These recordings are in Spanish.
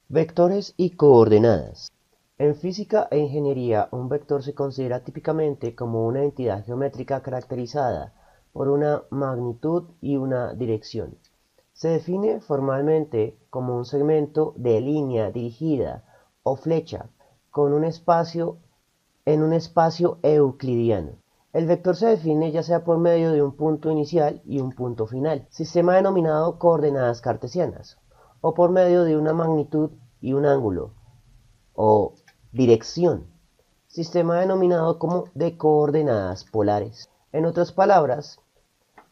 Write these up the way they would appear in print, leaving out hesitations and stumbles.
Vectores y coordenadas. En física e ingeniería, un vector se considera típicamente como una entidad geométrica caracterizada por una magnitud y una dirección. Se define formalmente como un segmento de línea dirigida o flecha con un espacio en un espacio euclidiano. El vector se define ya sea por medio de un punto inicial y un punto final, sistema denominado coordenadas cartesianas, o por medio de una magnitud y un ángulo, o dirección, sistema denominado como de coordenadas polares. En otras palabras,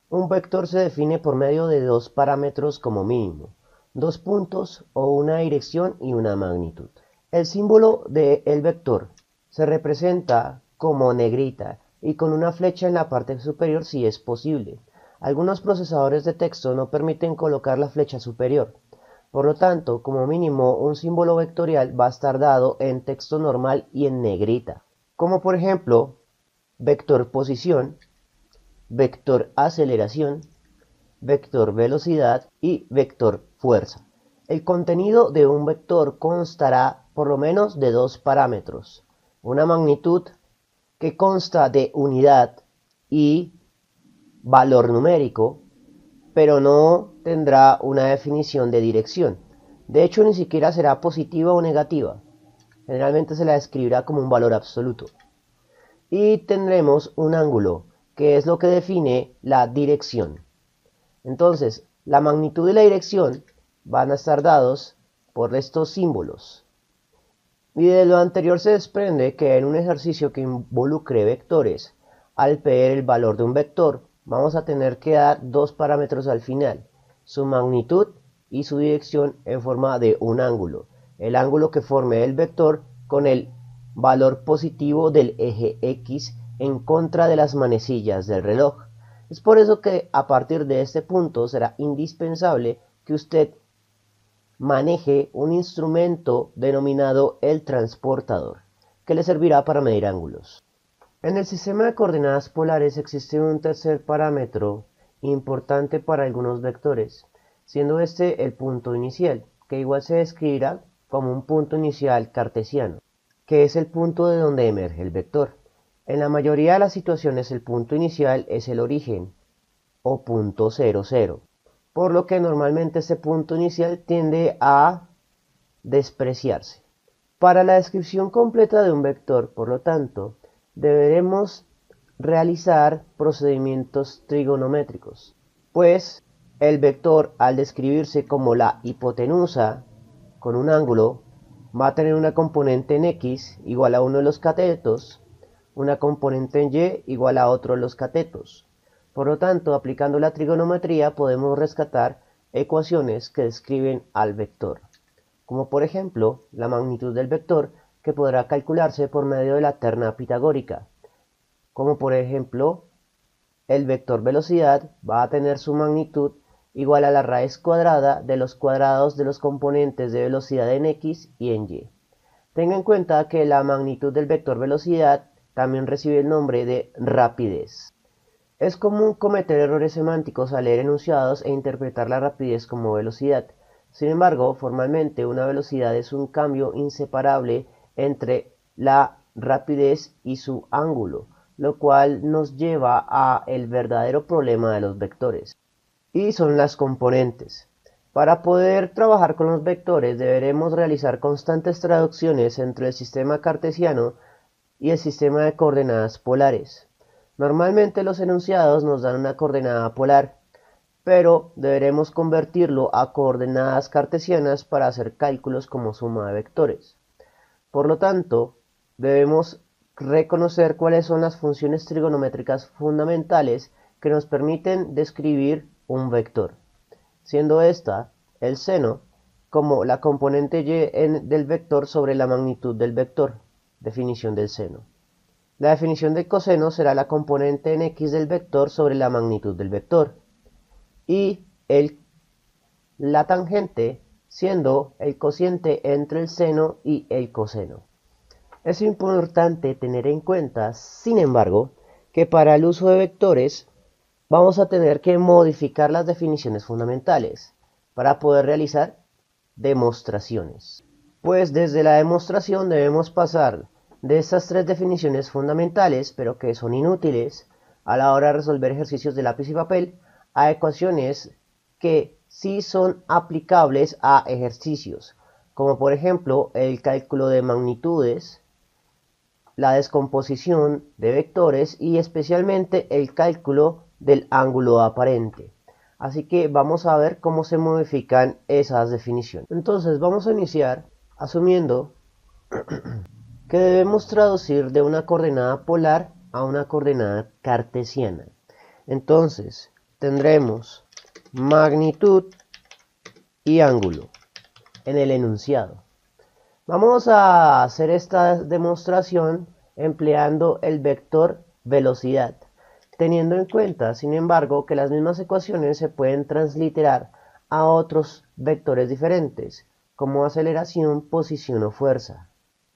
un vector se define por medio de dos parámetros como mínimo, dos puntos o una dirección y una magnitud. El símbolo del vector se representa como negrita y con una flecha en la parte superior si es posible. Algunos procesadores de texto no permiten colocar la flecha superior. Por lo tanto, como mínimo, un símbolo vectorial va a estar dado en texto normal y en negrita, como por ejemplo, vector posición, vector aceleración, vector velocidad y vector fuerza. El contenido de un vector constará por lo menos de dos parámetros: una magnitud, que consta de unidad y valor numérico, pero no tendrá una definición de dirección. De hecho, ni siquiera será positiva o negativa. Generalmente se la describirá como un valor absoluto. Y tendremos un ángulo, que es lo que define la dirección. Entonces, la magnitud y la dirección van a estar dados por estos símbolos. Y de lo anterior se desprende que en un ejercicio que involucre vectores, al pedir el valor de un vector, vamos a tener que dar dos parámetros al final: su magnitud y su dirección en forma de un ángulo. El ángulo que forme el vector con el valor positivo del eje X en contra de las manecillas del reloj. Es por eso que a partir de este punto será indispensable que usted maneje un instrumento denominado el transportador, que le servirá para medir ángulos. En el sistema de coordenadas polares existe un tercer parámetro importante para algunos vectores, siendo este el punto inicial, que igual se describirá como un punto inicial cartesiano, que es el punto de donde emerge el vector. En la mayoría de las situaciones el punto inicial es el origen, o punto 00, por lo que normalmente este punto inicial tiende a despreciarse. Para la descripción completa de un vector, por lo tanto, deberemos realizar procedimientos trigonométricos, pues el vector, al describirse como la hipotenusa con un ángulo, va a tener una componente en X igual a uno de los catetos, una componente en Y igual a otro de los catetos. Por lo tanto, aplicando la trigonometría podemos rescatar ecuaciones que describen al vector, como por ejemplo la magnitud del vector, que podrá calcularse por medio de la terna pitagórica, como por ejemplo el vector velocidad va a tener su magnitud igual a la raíz cuadrada de los cuadrados de los componentes de velocidad en X y en Y. Tenga en cuenta que la magnitud del vector velocidad también recibe el nombre de rapidez. Es común cometer errores semánticos al leer enunciados e interpretar la rapidez como velocidad. Sin embargo, formalmente una velocidad es un cambio inseparable entre la rapidez y su ángulo, lo cual nos lleva a el verdadero problema de los vectores, y son las componentes. Para poder trabajar con los vectores deberemos realizar constantes traducciones entre el sistema cartesiano y el sistema de coordenadas polares. Normalmente los enunciados nos dan una coordenada polar, pero deberemos convertirlo a coordenadas cartesianas para hacer cálculos como suma de vectores. Por lo tanto, debemos reconocer cuáles son las funciones trigonométricas fundamentales que nos permiten describir un vector, siendo esta el seno como la componente y del vector sobre la magnitud del vector, definición del seno. La definición del coseno será la componente en X del vector sobre la magnitud del vector, y la tangente siendo el cociente entre el seno y el coseno. Es importante tener en cuenta, sin embargo, que para el uso de vectores vamos a tener que modificar las definiciones fundamentales para poder realizar demostraciones. Pues desde la demostración debemos pasar de estas tres definiciones fundamentales, pero que son inútiles a la hora de resolver ejercicios de lápiz y papel, a ecuaciones que sí son aplicables a ejercicios, como por ejemplo el cálculo de magnitudes, la descomposición de vectores y especialmente el cálculo del ángulo aparente. Así que vamos a ver cómo se modifican esas definiciones. Entonces vamos a iniciar asumiendo que debemos traducir de una coordenada polar a una coordenada cartesiana. Entonces tendremos magnitud y ángulo en el enunciado. Vamos a hacer esta demostración empleando el vector velocidad, teniendo en cuenta, sin embargo, que las mismas ecuaciones se pueden transliterar a otros vectores diferentes, como aceleración, posición o fuerza.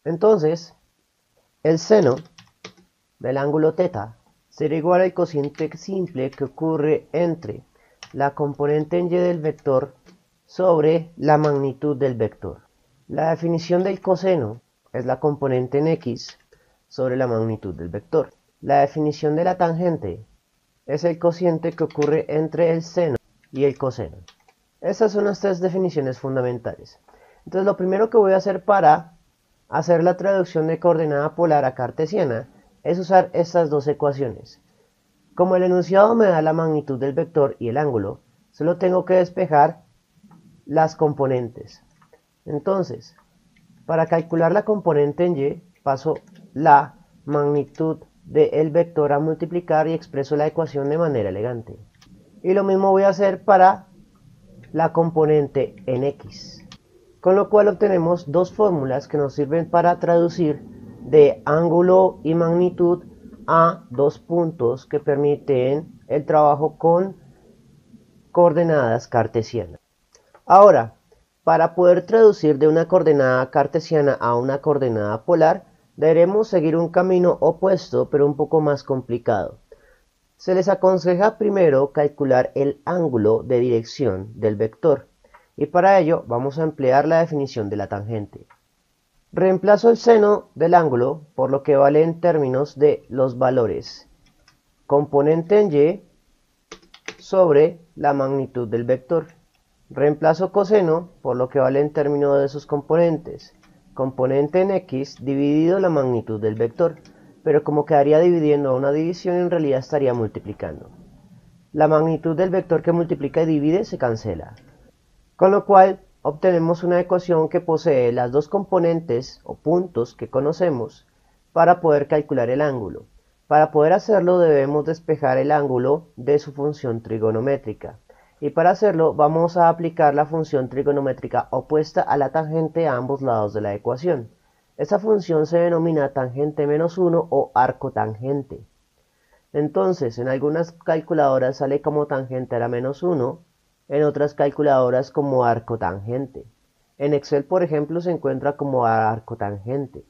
Entonces, el seno del ángulo θ será igual al cociente simple que ocurre entre la componente en y del vector sobre la magnitud del vector. La definición del coseno es la componente en x sobre la magnitud del vector. La definición de la tangente es el cociente que ocurre entre el seno y el coseno. Estas son las tres definiciones fundamentales. Entonces lo primero que voy a hacer para hacer la traducción de coordenada polar a cartesiana es usar estas dos ecuaciones. Como el enunciado me da la magnitud del vector y el ángulo, solo tengo que despejar las componentes. Entonces, para calcular la componente en y, paso la magnitud del vector a multiplicar y expreso la ecuación de manera elegante. Y lo mismo voy a hacer para la componente en x. Con lo cual obtenemos dos fórmulas que nos sirven para traducir de ángulo y magnitud a dos puntos que permiten el trabajo con coordenadas cartesianas. Ahora, para poder traducir de una coordenada cartesiana a una coordenada polar, deberemos seguir un camino opuesto, pero un poco más complicado. Se les aconseja primero calcular el ángulo de dirección del vector, y para ello vamos a emplear la definición de la tangente. Reemplazo el seno del ángulo por lo que vale en términos de los valores componente en y sobre la magnitud del vector. Reemplazo coseno por lo que vale en términos de sus componentes, componente en x dividido la magnitud del vector, pero como quedaría dividiendo a una división, en realidad estaría multiplicando. La magnitud del vector que multiplica y divide se cancela, con lo cual obtenemos una ecuación que posee las dos componentes o puntos que conocemos para poder calcular el ángulo. Para poder hacerlo debemos despejar el ángulo de su función trigonométrica. Y para hacerlo vamos a aplicar la función trigonométrica opuesta a la tangente a ambos lados de la ecuación. Esta función se denomina tangente menos 1 o arco tangente. Entonces, en algunas calculadoras sale como tangente a la menos 1, en otras calculadoras como arco tangente. En Excel, por ejemplo, se encuentra como arco tangente.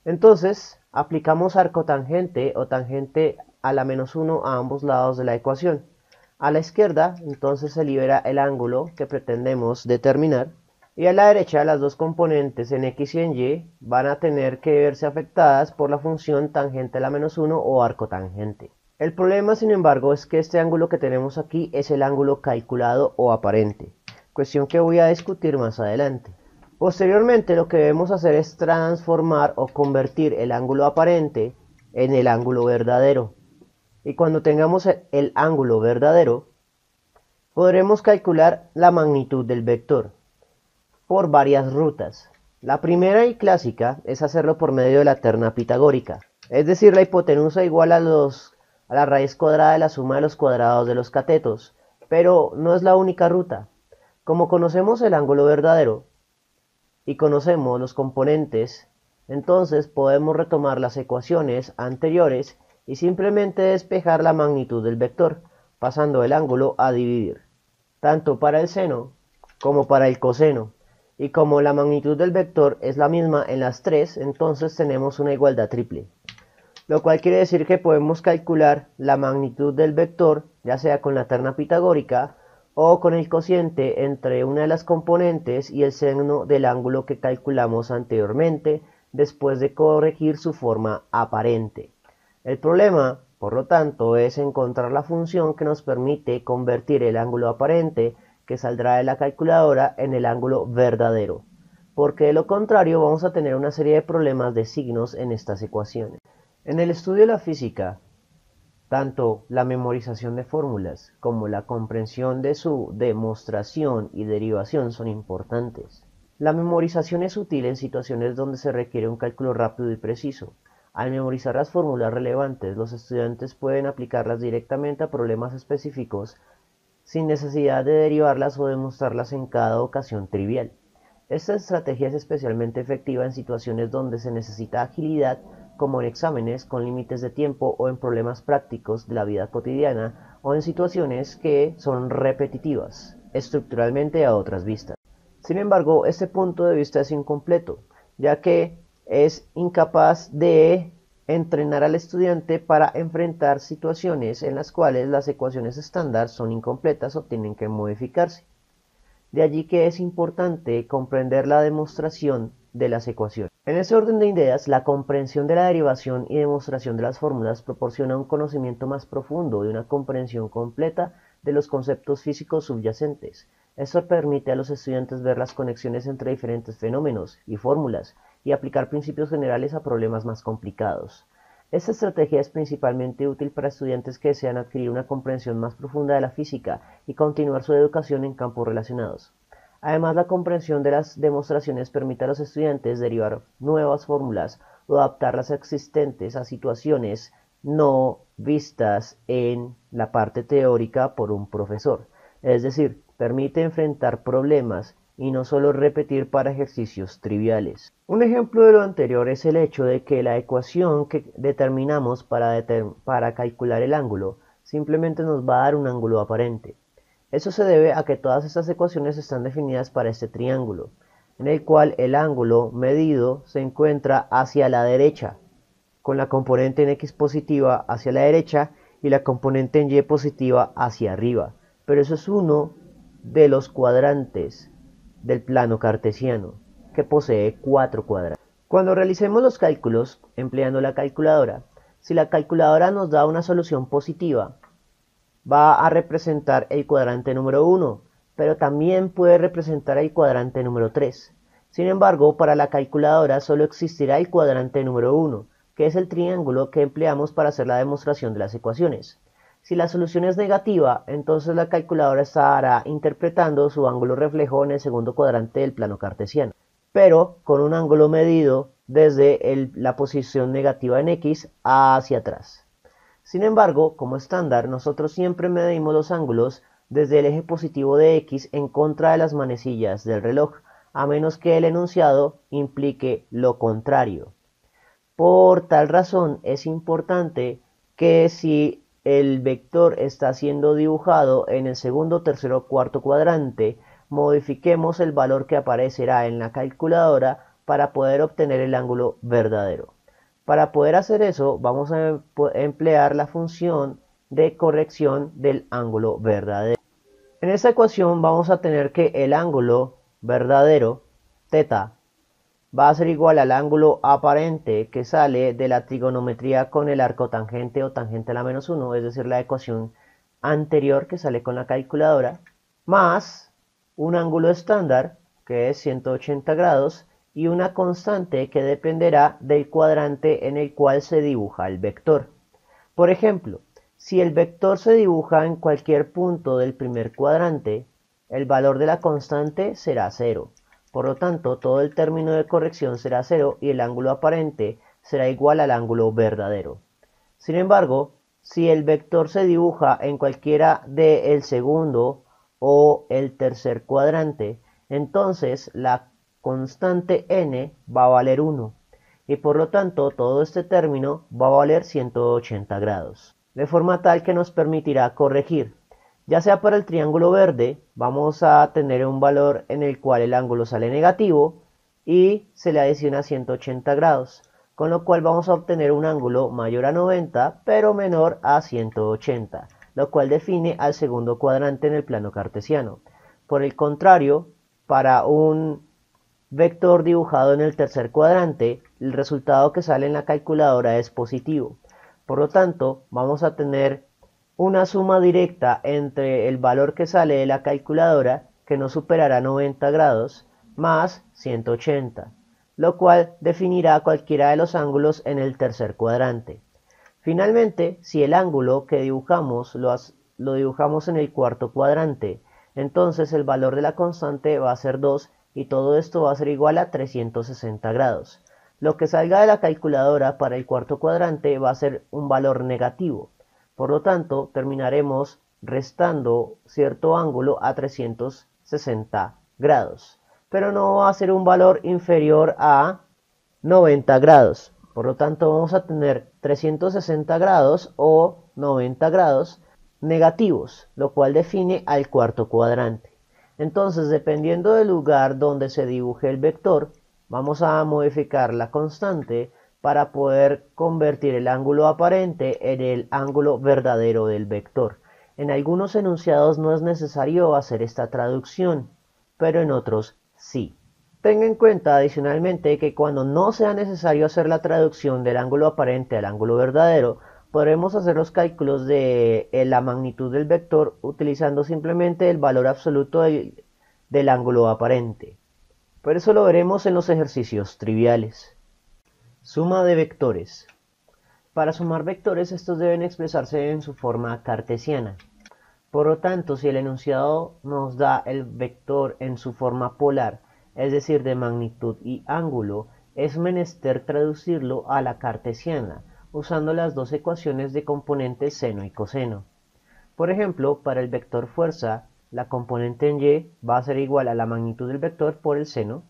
Entonces, aplicamos arco tangente o tangente a la menos 1 a ambos lados de la ecuación. A la izquierda, entonces se libera el ángulo que pretendemos determinar, y a la derecha las dos componentes en x y en y van a tener que verse afectadas por la función tangente a la menos 1 o arco tangente. El problema, sin embargo, es que este ángulo que tenemos aquí es el ángulo calculado o aparente, cuestión que voy a discutir más adelante. Posteriormente, lo que debemos hacer es transformar o convertir el ángulo aparente en el ángulo verdadero. Y cuando tengamos el ángulo verdadero, podremos calcular la magnitud del vector por varias rutas. La primera y clásica es hacerlo por medio de la terna pitagórica, es decir, la hipotenusa igual a la raíz cuadrada de la suma de los cuadrados de los catetos, pero no es la única ruta. Como conocemos el ángulo verdadero y conocemos los componentes, entonces podemos retomar las ecuaciones anteriores y simplemente despejar la magnitud del vector, pasando el ángulo a dividir, tanto para el seno como para el coseno. Y como la magnitud del vector es la misma en las tres, entonces tenemos una igualdad triple. Lo cual quiere decir que podemos calcular la magnitud del vector, ya sea con la terna pitagórica o con el cociente entre una de las componentes y el seno del ángulo que calculamos anteriormente, después de corregir su forma aparente. El problema, por lo tanto, es encontrar la función que nos permite convertir el ángulo aparente que saldrá de la calculadora en el ángulo verdadero, porque de lo contrario vamos a tener una serie de problemas de signos en estas ecuaciones. En el estudio de la física, tanto la memorización de fórmulas como la comprensión de su demostración y derivación son importantes. La memorización es útil en situaciones donde se requiere un cálculo rápido y preciso. Al memorizar las fórmulas relevantes, los estudiantes pueden aplicarlas directamente a problemas específicos sin necesidad de derivarlas o demostrarlas en cada ocasión trivial. Esta estrategia es especialmente efectiva en situaciones donde se necesita agilidad, como en exámenes con límites de tiempo o en problemas prácticos de la vida cotidiana o en situaciones que son repetitivas estructuralmente a otras vistas. Sin embargo, este punto de vista es incompleto, ya que es incapaz de entrenar al estudiante para enfrentar situaciones en las cuales las ecuaciones estándar son incompletas o tienen que modificarse. De allí que es importante comprender la demostración de las ecuaciones. En ese orden de ideas, la comprensión de la derivación y demostración de las fórmulas proporciona un conocimiento más profundo y una comprensión completa de los conceptos físicos subyacentes. Esto permite a los estudiantes ver las conexiones entre diferentes fenómenos y fórmulas y aplicar principios generales a problemas más complicados. Esta estrategia es principalmente útil para estudiantes que desean adquirir una comprensión más profunda de la física y continuar su educación en campos relacionados. Además, la comprensión de las demostraciones permite a los estudiantes derivar nuevas fórmulas o adaptar las existentes a situaciones no vistas en la parte teórica por un profesor. Es decir, permite enfrentar problemas y no solo repetir para ejercicios triviales. Un ejemplo de lo anterior es el hecho de que la ecuación que determinamos para calcular el ángulo simplemente nos va a dar un ángulo aparente. Eso se debe a que todas estas ecuaciones están definidas para este triángulo, en el cual el ángulo medido se encuentra hacia la derecha, con la componente en x positiva hacia la derecha y la componente en y positiva hacia arriba. Pero eso es uno de los cuadrantes del plano cartesiano, que posee 4 cuadrantes. Cuando realicemos los cálculos empleando la calculadora, si la calculadora nos da una solución positiva, va a representar el cuadrante número 1, pero también puede representar el cuadrante número 3. Sin embargo, para la calculadora solo existirá el cuadrante número 1, que es el triángulo que empleamos para hacer la demostración de las ecuaciones. Si la solución es negativa, entonces la calculadora estará interpretando su ángulo reflejo en el segundo cuadrante del plano cartesiano, pero con un ángulo medido desde la posición negativa en x hacia atrás. Sin embargo, como estándar, nosotros siempre medimos los ángulos desde el eje positivo de x en contra de las manecillas del reloj, a menos que el enunciado implique lo contrario. Por tal razón, es importante que si el vector está siendo dibujado en el segundo, tercero o cuarto cuadrante, modifiquemos el valor que aparecerá en la calculadora para poder obtener el ángulo verdadero. Para poder hacer eso, vamos a emplear la función de corrección del ángulo verdadero. En esta ecuación vamos a tener que el ángulo verdadero, θ, va a ser igual al ángulo aparente que sale de la trigonometría con el arco tangente o tangente a la menos 1, es decir, la ecuación anterior que sale con la calculadora, más un ángulo estándar que es 180 grados y una constante que dependerá del cuadrante en el cual se dibuja el vector. Por ejemplo, si el vector se dibuja en cualquier punto del primer cuadrante, el valor de la constante será 0. Por lo tanto, todo el término de corrección será 0 y el ángulo aparente será igual al ángulo verdadero. Sin embargo, si el vector se dibuja en cualquiera del segundo o el tercer cuadrante, entonces la constante n va a valer 1 y por lo tanto todo este término va a valer 180 grados, de forma tal que nos permitirá corregir. Ya sea para el triángulo verde, vamos a tener un valor en el cual el ángulo sale negativo y se le adiciona 180 grados, con lo cual vamos a obtener un ángulo mayor a 90 pero menor a 180. lo cual define al segundo cuadrante en el plano cartesiano. Por el contrario, para un vector dibujado en el tercer cuadrante, el resultado que sale en la calculadora es positivo. Por lo tanto, vamos a tener una suma directa entre el valor que sale de la calculadora, que no superará 90 grados, más 180, lo cual definirá cualquiera de los ángulos en el tercer cuadrante. Finalmente, si el ángulo que dibujamos lo dibujamos en el cuarto cuadrante, entonces el valor de la constante va a ser 2 y todo esto va a ser igual a 360 grados. Lo que salga de la calculadora para el cuarto cuadrante va a ser un valor negativo. Por lo tanto, terminaremos restando cierto ángulo a 360 grados. Pero no va a ser un valor inferior a 90 grados. Por lo tanto, vamos a tener 360 grados o 90 grados negativos, lo cual define al cuarto cuadrante. Entonces, dependiendo del lugar donde se dibuje el vector, vamos a modificar la constante para poder convertir el ángulo aparente en el ángulo verdadero del vector. En algunos enunciados no es necesario hacer esta traducción, pero en otros sí. Tenga en cuenta adicionalmente que cuando no sea necesario hacer la traducción del ángulo aparente al ángulo verdadero, podremos hacer los cálculos de la magnitud del vector utilizando simplemente el valor absoluto del ángulo aparente. Pero eso lo veremos en los ejercicios triviales. Suma de vectores. Para sumar vectores, estos deben expresarse en su forma cartesiana. Por lo tanto, si el enunciado nos da el vector en su forma polar, es decir, de magnitud y ángulo, es menester traducirlo a la cartesiana, usando las dos ecuaciones de componentes seno y coseno. Por ejemplo, para el vector fuerza, la componente en y va a ser igual a la magnitud del vector por el seno,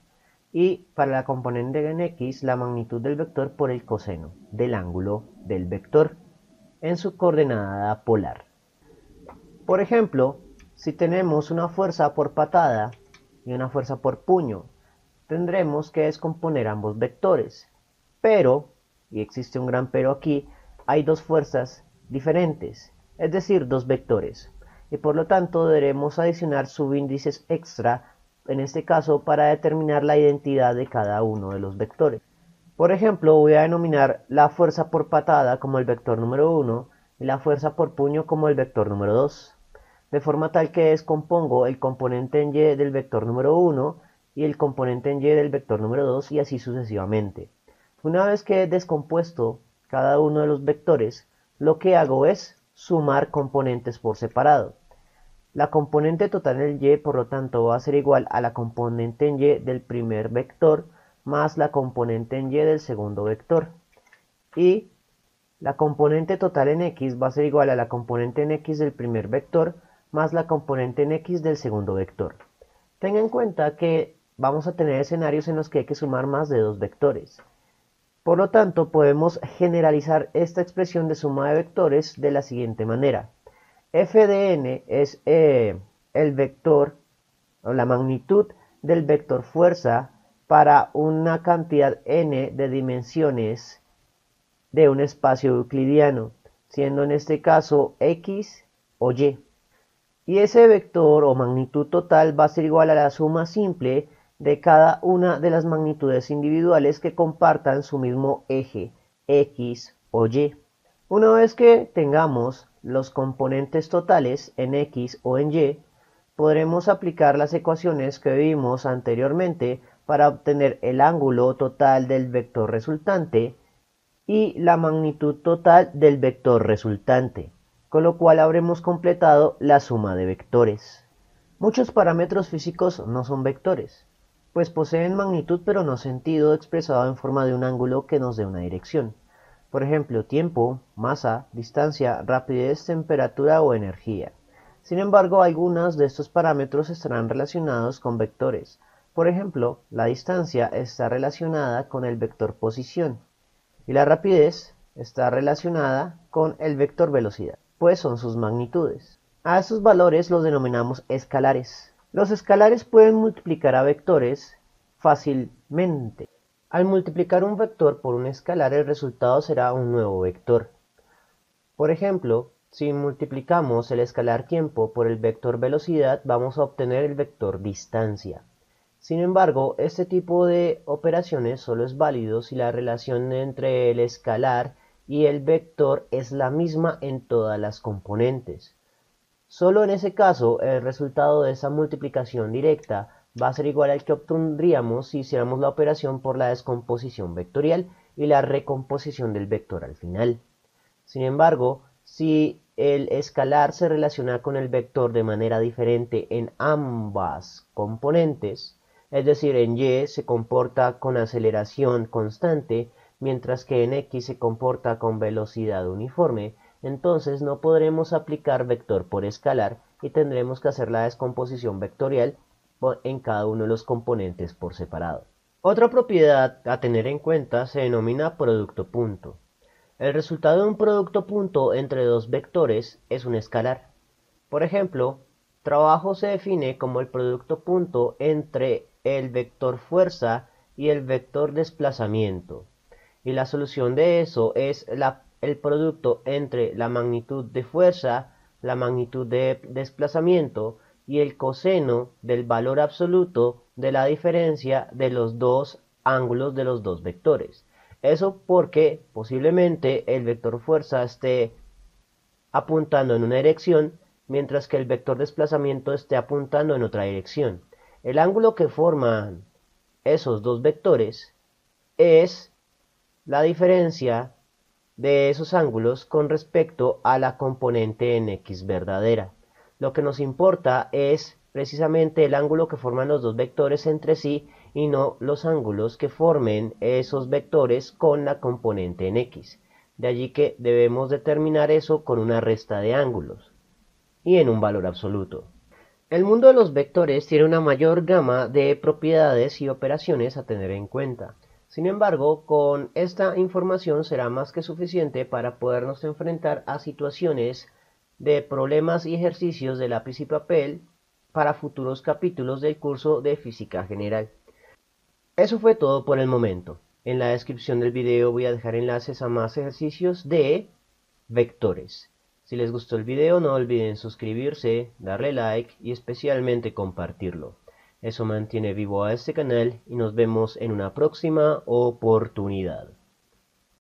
y para la componente en x, la magnitud del vector por el coseno del ángulo del vector en su coordenada polar. Por ejemplo, si tenemos una fuerza por patada y una fuerza por puño, tendremos que descomponer ambos vectores. Pero, y existe un gran pero aquí, hay dos fuerzas diferentes, es decir, dos vectores. Y por lo tanto deberemos adicionar subíndices extra, en este caso para determinar la identidad de cada uno de los vectores. Por ejemplo, voy a denominar la fuerza por patada como el vector número 1 y la fuerza por puño como el vector número 2. De forma tal que descompongo el componente en y del vector número 1 y el componente en y del vector número 2 y así sucesivamente. Una vez que he descompuesto cada uno de los vectores, lo que hago es sumar componentes por separado. La componente total en el y, por lo tanto, va a ser igual a la componente en y del primer vector más la componente en y del segundo vector. Y la componente total en x va a ser igual a la componente en x del primer vector más la componente en x del segundo vector. Tenga en cuenta que vamos a tener escenarios en los que hay que sumar más de dos vectores. Por lo tanto, podemos generalizar esta expresión de suma de vectores de la siguiente manera. F de n es el vector o la magnitud del vector fuerza para una cantidad n de dimensiones de un espacio euclidiano, siendo en este caso x o y. Y ese vector o magnitud total va a ser igual a la suma simple de cada una de las magnitudes individuales que compartan su mismo eje, x o y. Una vez que tengamos los componentes totales en x o en y, podremos aplicar las ecuaciones que vimos anteriormente para obtener el ángulo total del vector resultante y la magnitud total del vector resultante, con lo cual habremos completado la suma de vectores. Muchos parámetros físicos no son vectores, pues poseen magnitud pero no sentido expresado en forma de un ángulo que nos dé una dirección. Por ejemplo, tiempo, masa, distancia, rapidez, temperatura o energía. Sin embargo, algunos de estos parámetros estarán relacionados con vectores. Por ejemplo, la distancia está relacionada con el vector posición y la rapidez está relacionada con el vector velocidad, pues son sus magnitudes. A estos valores los denominamos escalares. Los escalares pueden multiplicar a vectores fácilmente. Al multiplicar un vector por un escalar, el resultado será un nuevo vector. Por ejemplo, Si multiplicamos el escalar tiempo por el vector velocidad, vamos a obtener el vector distancia. Sin embargo, este tipo de operaciones solo es válido si la relación entre el escalar y el vector es la misma en todas las componentes. Solo en ese caso, el resultado de esa multiplicación directa va a ser igual al que obtendríamos si hiciéramos la operación por la descomposición vectorial y la recomposición del vector al final. Sin embargo, si el escalar se relaciona con el vector de manera diferente en ambas componentes, es decir, en y se comporta con aceleración constante, mientras que en x se comporta con velocidad uniforme, entonces no podremos aplicar vector por escalar y tendremos que hacer la descomposición vectorial en cada uno de los componentes por separado. Otra propiedad a tener en cuenta se denomina producto punto. El resultado de un producto punto entre dos vectores es un escalar. Por ejemplo, trabajo se define como el producto punto entre el vector fuerza y el vector desplazamiento. Y la solución de eso es el producto entre la magnitud de fuerza, la magnitud de desplazamiento y el coseno del valor absoluto de la diferencia de los dos ángulos de los dos vectores. Eso porque posiblemente el vector fuerza esté apuntando en una dirección, mientras que el vector desplazamiento esté apuntando en otra dirección. El ángulo que forman esos dos vectores es la diferencia de esos ángulos con respecto a la componente en x verdadera. Lo que nos importa es precisamente el ángulo que forman los dos vectores entre sí y no los ángulos que formen esos vectores con la componente en x. De allí que debemos determinar eso con una resta de ángulos y en un valor absoluto. El mundo de los vectores tiene una mayor gama de propiedades y operaciones a tener en cuenta. Sin embargo, con esta información será más que suficiente para podernos enfrentar a situaciones de problemas y ejercicios de lápiz y papel para futuros capítulos del curso de Física General. Eso fue todo por el momento. En la descripción del video voy a dejar enlaces a más ejercicios de vectores. Si les gustó el video no olviden suscribirse, darle like y especialmente compartirlo. Eso mantiene vivo a este canal y nos vemos en una próxima oportunidad.